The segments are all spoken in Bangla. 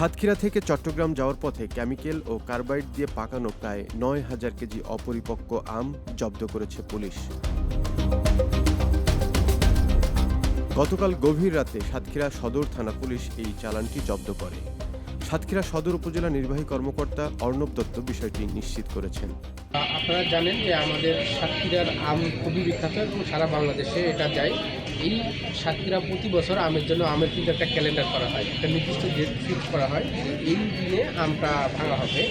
সাতক্ষীরা থেকে চট্টগ্রাম যাওয়ার পথে কেমিক্যাল ও কার্বাইড দিয়ে পাকানো প্রায় ৯,০০০ কেজি অপরিপক্ক আম জব্দ করেছে পুলিশ। গতকাল গভীর রাতে সাতক্ষীরা সদর থানা পুলিশ এই চালানটি জব্দ করে। সাতক্ষীরা সদর উপজেলা নির্বাহী কর্মকর্তা অর্ণব দত্ত বিষয়টি নিশ্চিত করেছেন। আপনারা জানেন যে আমাদের সাতক্ষীরার আম খুবই বিখ্যাত এবং সারা বাংলাদেশে এটা যায়। এই সাতক্ষীরা প্রতি বছর আমের জন্য আমের কিন্তু একটা ক্যালেন্ডার করা হয়, একটা নির্দিষ্ট ডেট ফিক্স করা হয়, এই দিনে আমটা ভাঙা হবে।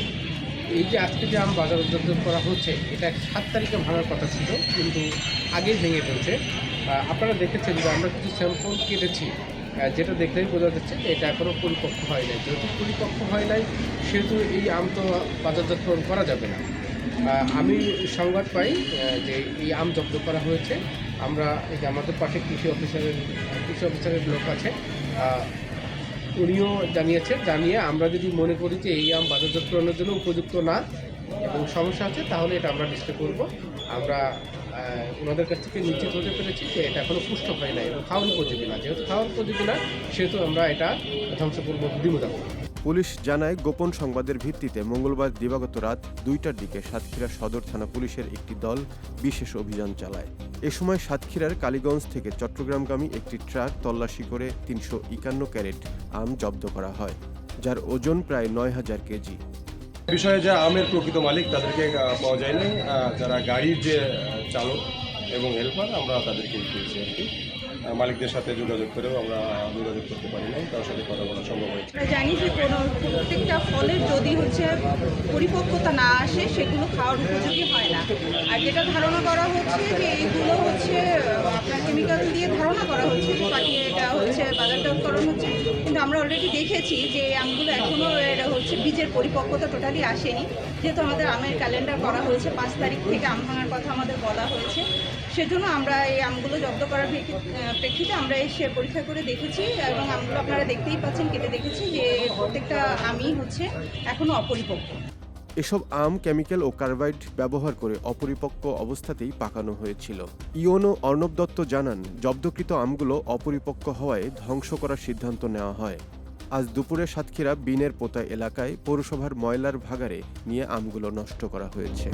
এই যে আজকে যে আম বাজারজাত করা হচ্ছে, এটা 7 তারিখে ভাঙার কথা ছিল, কিন্তু আগেই ভেঙে ফেলছে। আপনারা দেখেছেন যে আমরা কিছু স্যাম্পল কেটেছি, যেটা দেখলেই বোঝা যাচ্ছে যে এটা এখনও পরিপক্ক হয় নাই। যেহেতু পরিপক্ক হয় নাই, সেহেতু এই আম তো বাজারজাতকরণ করা যাবে না। আমি সংবাদ পাই যে এই আম জব্দ করা হয়েছে। আমরা এই যে আমাদের পাশে কৃষি অফিসারের লোক আছে, উনিও জানিয়ে আমরা যদি মনে করি যে এই আম বাজারজাতকরণের জন্য উপযুক্ত না এবং সমস্যা আছে, তাহলে এটা আমরা ডিসপ্লে করব। আমরা ওনাদের কাছ থেকে নিশ্চিত হতে পেরেছি যে এটা এখনও পুষ্ট হয় না এবং খাওয়ার উপযোগী না। যেহেতু খাওয়ার উপযোগী না, সেহেতু আমরা এটা ধ্বংস করবো, বিমোচন করব। পুলিশ জানায়, গোপন সংবাদের ভিত্তিতে মঙ্গলবার দিবাগত রাত ২টার দিকে সাতক্ষীরা সদর থানা পুলিশের একটি দল বিশেষ অভিযান চালায়। এ সময় সাতক্ষীরার কালীগঞ্জ থেকে চট্টগ্রামগামী একটি ট্রাক তল্লাশি করে ৩৫১ ক্যারেট আম জব্দ করা হয়, যার ওজন প্রায় ৯,০০০ কেজি। বিষয়ে যে আমের প্রকৃত মালিক তাদেরকে পাওয়া যায়নি। যারা গাড়ির যে চালক এবং হেল্পার, আমরা তাদেরকে পেয়েছি আর কি। মালিকদের সাথে যোগাযোগ করেও আমরা যোগাযোগ করতে পারি নাই, তার সাথে কথা বলা সম্ভব হয়েছে। জানি যে প্রত্যেকটা ফলের যদি পরিপক্কতা না আসে, সেগুলো খাওয়ার উপযোগী হয় না। আর যেটা ধারণা করা হচ্ছে যে এইগুলো আপনার কেমিক্যাল দিয়ে ধারণা করা হচ্ছে যে পাঠিয়ে এটা বাজারজাতকরণ হচ্ছে, কিন্তু আমরা অলরেডি দেখেছি যে এই আমগুলো এখনও এটা বীজের পরিপক্কতা টোটালি আসেনি। যেহেতু আমাদের আমের ক্যালেন্ডার করা হয়েছে, 5 তারিখ থেকে আম ভাঙার কথা আমাদের বলা হয়েছে, সেজন্য আমরা এই আমগুলো জব্দ করার প্রেক্ষিতে আমরা এসে পরীক্ষা করে দেখেছি এবং আমগুলো আপনারা দেখতেই পাচ্ছেন, কেটে দেখেছি যে প্রত্যেকটা আমই এখনো অপরিপক্ক। এসব আম কেমিক্যাল ও কার্বাইড ব্যবহার করে অপরিপক্ক অবস্থাতেই পাকানো হয়েছিল। ইওনো অর্ণব দত্ত জানান, জব্দকৃত আমগুলো অপরিপক্ক হওয়ায় ধ্বংস করার সিদ্ধান্ত নেওয়া হয়। আজ দুপুরে সাতক্ষীরা বিনের পোতা এলাকায় পৌরসভার ময়লার ভাগাড়ে নিয়ে আমগুলো নষ্ট করা হয়েছে।